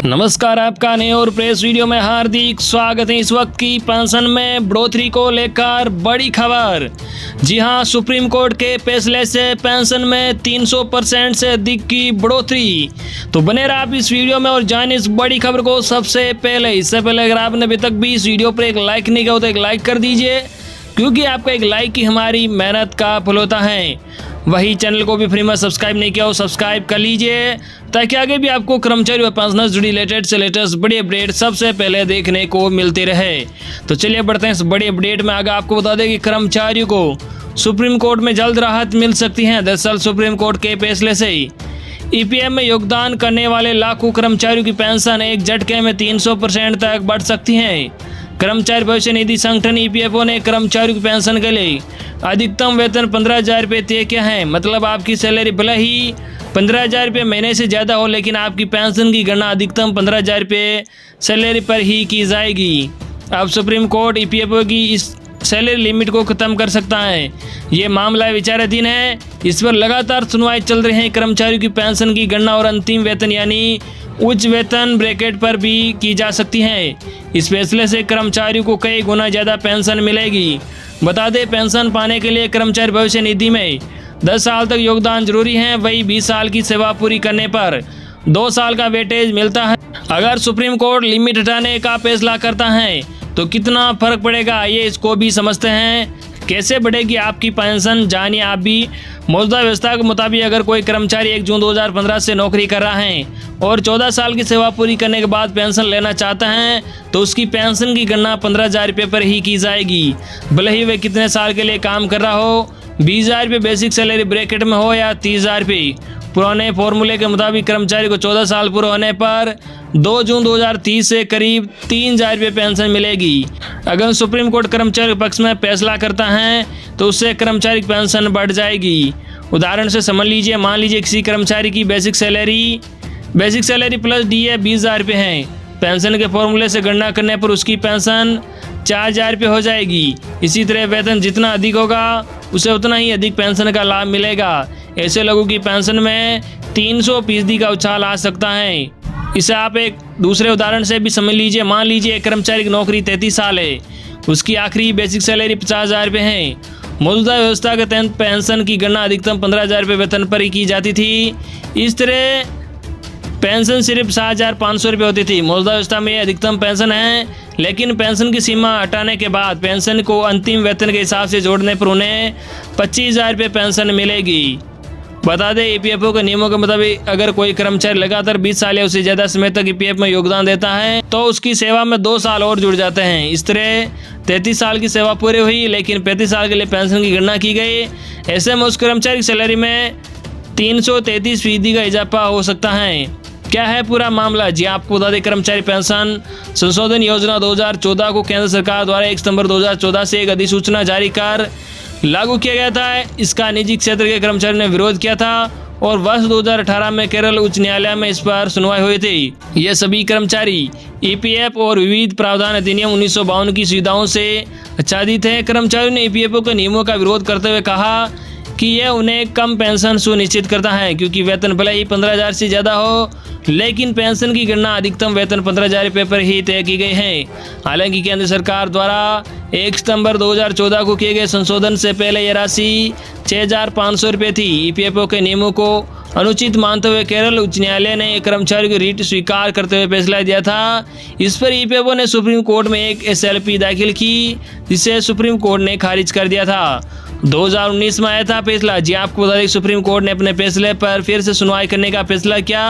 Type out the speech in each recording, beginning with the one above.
नमस्कार, आपका नए और प्रेस वीडियो में हार्दिक स्वागत है। इस वक्त की पेंशन में बढ़ोतरी को लेकर बड़ी खबर। जी हां, सुप्रीम कोर्ट के फैसले से पेंशन में 300% से अधिक की बढ़ोतरी। तो बने रहा आप इस वीडियो में और जानिए इस बड़ी खबर को सबसे पहले। इससे पहले अगर आपने अभी तक भी इस वीडियो पर एक लाइक नहीं किया हो तो एक लाइक कर दीजिए, क्योंकि आपका एक लाइक ही हमारी मेहनत का फल होता है। वही चैनल को भी फ्री में सब्सक्राइब नहीं किया हो, सब्सक्राइब कर लीजिए, ताकि आगे भी आपको कर्मचारी व पेंशनर्स जुड़ी लेटेस्ट से लेटेस्ट बड़ी अपडेट सबसे पहले देखने को मिलती रहे। तो चलिए बढ़ते हैं इस बड़ी अपडेट में। आगे आपको बता दें कि कर्मचारियों को सुप्रीम कोर्ट में जल्द राहत मिल सकती है। दरअसल सुप्रीम कोर्ट के फैसले से ईपीएफ में योगदान करने वाले लाखों कर्मचारियों की पेंशन एक झटके में 300% तक बढ़ सकती है। कर्मचारी भविष्य निधि संगठन ईपीएफओ ने कर्मचारियों की पेंशन के लिए अधिकतम वेतन 15,000 रुपये तय किया है। मतलब आपकी सैलरी भले ही 15,000 रुपये महीने से ज़्यादा हो, लेकिन आपकी पेंशन की गणना अधिकतम 15,000 रुपये सैलरी पर ही की जाएगी। अब सुप्रीम कोर्ट ईपीएफओ की इस सैलरी लिमिट को ख़त्म कर सकता है। ये मामला विचाराधीन है, इस पर लगातार सुनवाई चल रही है। कर्मचारियों की पेंशन की गणना और अंतिम वेतन यानी उच्च वेतन ब्रैकेट पर भी की जा सकती है। इस फैसले से कर्मचारियों को कई गुना ज़्यादा पेंशन मिलेगी। बता दें, पेंशन पाने के लिए कर्मचारी भविष्य निधि में 10 साल तक योगदान जरूरी है। वही 20 साल की सेवा पूरी करने पर 2 साल का वेटेज मिलता है। अगर सुप्रीम कोर्ट लिमिट हटाने का फैसला करता है तो कितना फर्क पड़ेगा, ये इसको भी समझते हैं। कैसे बढ़ेगी आपकी पेंशन, जानिए आप भी। मौजूदा व्यवस्था के मुताबिक अगर कोई कर्मचारी 1 जून 2015 से नौकरी कर रहा है और 14 साल की सेवा पूरी करने के बाद पेंशन लेना चाहता है तो उसकी पेंशन की गणना 15,000 रुपये पर ही की जाएगी। भले ही वह कितने साल के लिए काम कर रहा हो, 20,000 रुपये बेसिक सैलरी ब्रैकेट में हो या 30,000 रुपये। पुराने फॉर्मूले के मुताबिक कर्मचारी को 14 साल पूरे होने पर 2 जून 2030 से करीब 3,000 रुपये पेंशन मिलेगी। अगर सुप्रीम कोर्ट कर्मचारी के पक्ष में फैसला करता है तो उससे कर्मचारी की पेंशन बढ़ जाएगी। उदाहरण से समझ लीजिए, मान लीजिए किसी कर्मचारी की बेसिक सैलरी प्लस डीए 20,000 रुपये है। पेंशन के फॉर्मूले से गणना करने पर उसकी पेंशन 4,000 रुपये हो जाएगी। इसी तरह वेतन जितना अधिक होगा उसे उतना ही अधिक पेंशन का लाभ मिलेगा। ऐसे लोगों की पेंशन में 300% का उछाल आ सकता है। इसे आप एक दूसरे उदाहरण से भी समझ लीजिए। मान लीजिए एक कर्मचारी की नौकरी 33 साल है, उसकी आखिरी बेसिक सैलरी 50,000 रुपये है। मौजूदा व्यवस्था के तहत पेंशन की गणना अधिकतम 15,000 रुपये वेतन पर ही की जाती थी। इस तरह पेंशन सिर्फ 7,500 रुपये होती थी। मौजूदा व्यवस्था में अधिकतम पेंशन है, लेकिन पेंशन की सीमा हटाने के बाद पेंशन को अंतिम वेतन के हिसाब से जोड़ने पर उन्हें 25,000 रुपये पेंशन मिलेगी। बता दें, ईपीएफओ के नियमों के मुताबिक अगर कोई कर्मचारी लगातार 20 साल या उससे ज़्यादा समय तक ईपीएफ में योगदान देता है तो उसकी सेवा में 2 साल और जुड़ जाते हैं। इस तरह 33 साल की सेवा पूरी हुई, लेकिन 35 साल के लिए पेंशन की गणना की गई। ऐसे में उस कर्मचारी की सैलरी में 333% का इजाफा हो सकता है। क्या है पूरा मामला, जी आपको बता दें, कर्मचारी पेंशन संशोधन योजना 2014 को केंद्र सरकार द्वारा 1 सितंबर 2014 से एक अधिसूचना जारी कर लागू किया गया था। इसका निजी क्षेत्र के कर्मचारियों ने विरोध किया था और वर्ष 2018 में केरल उच्च न्यायालय में इस पर सुनवाई हुई थी। ये सभी कर्मचारी ईपीएफ और विविध प्रावधान अधिनियम 1952 की सुविधाओं से आच्छादित हैं। कर्मचारियों ने ईपीएफओ के नियमों का विरोध करते हुए कहा कि यह उन्हें कम पेंशन सुनिश्चित करता है, क्योंकि वेतन भले ही 15,000 से ज़्यादा हो, लेकिन पेंशन की गणना अधिकतम वेतन 15,000 रुपये पर ही तय की गई है। हालांकि केंद्र सरकार द्वारा 1 सितंबर 2014 को किए गए संशोधन से पहले यह राशि 6,500 रुपये थी। ईपीएफओ के नियमों को अनुचित मानते हुए केरल उच्च न्यायालय ने कर्मचारियों की रीट स्वीकार करते हुए फैसला दिया था। इस पर ईपीएफओ ने सुप्रीम कोर्ट में एक एसएलपी दाखिल की, जिसे सुप्रीम कोर्ट ने खारिज कर दिया था। 2019 में आया था फैसला। जी आपको बता दें, सुप्रीम कोर्ट ने अपने फैसले पर फिर से सुनवाई करने का फैसला किया।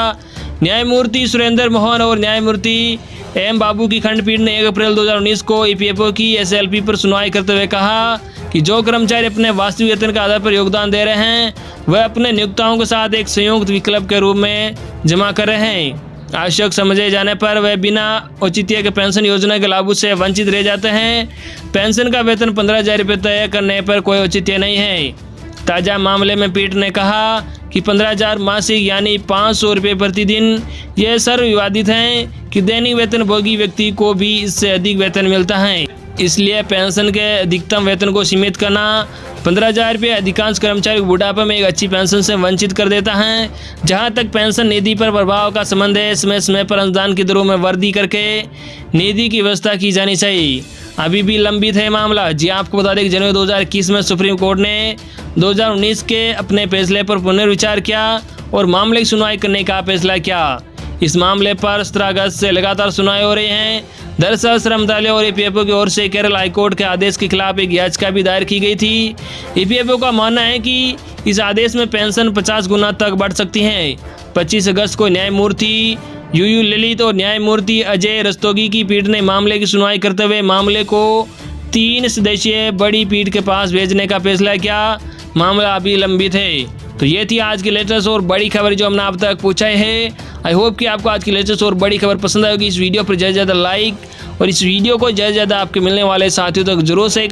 न्यायमूर्ति सुरेंद्र मोहन और न्यायमूर्ति एम बाबू की खंडपीठ ने 1 अप्रैल 2019 को ईपीएफओ की एसएलपी पर सुनवाई करते हुए कहा कि जो कर्मचारी अपने वास्तविक वेतन के आधार पर योगदान दे रहे हैं वह अपने नियोक्ताओं के साथ एक संयुक्त विकल्प के रूप में जमा कर रहे हैं। आवश्यक समझे जाने पर वह बिना औचित्य के पेंशन योजना के लाभों से वंचित रह जाते हैं। पेंशन का वेतन 15,000 रुपये तय करने पर कोई औचित्य नहीं है। ताज़ा मामले में पीठ ने कहा कि 15,000 मासिक यानी 500 रुपये प्रतिदिन यह सर्वविवादित है कि दैनिक वेतन भोगी व्यक्ति को भी इससे अधिक वेतन मिलता है। इसलिए पेंशन के अधिकतम वेतन को सीमित करना 15,000 रुपये अधिकांश कर्मचारी को बुढ़ापे में एक अच्छी पेंशन से वंचित कर देता है। जहां तक पेंशन निधि पर प्रभाव का संबंध है, समय समय पर अनुदान की दरों में वृद्धि करके निधि की व्यवस्था की जानी चाहिए। अभी भी लंबित है मामला। जी आपको बता दें कि जनवरी 2021 में सुप्रीम कोर्ट ने 2019 के अपने फैसले पर पुनर्विचार किया और मामले की सुनवाई करने का फैसला किया। इस मामले पर 17 अगस्त से लगातार सुनवाई हो रही है। दरअसल श्रम मंत्रालय और ईपीएफओ की ओर से केरल हाईकोर्ट के आदेश के खिलाफ एक याचिका भी दायर की गई थी। ईपीएफओ का मानना है कि इस आदेश में पेंशन 50 गुना तक बढ़ सकती है। 25 अगस्त को न्यायमूर्ति यूयू ललित और न्यायमूर्ति अजय रस्तोगी की पीठ ने मामले की सुनवाई करते हुए मामले को 3 सदस्यीय बड़ी पीठ के पास भेजने का फैसला किया। मामला अभी लंबित है। तो ये थी आज की लेटेस्ट और बड़ी खबर जो हमने आप तक पहुंचाई है। आई होप कि आपको आज की लेटेस्ट और बड़ी खबर पसंद आएगी। इस वीडियो पर ज़्यादा से ज़्यादा लाइक और इस वीडियो को ज़्यादा से ज़्यादा आपके मिलने वाले साथियों तक जरूर शेयर करना।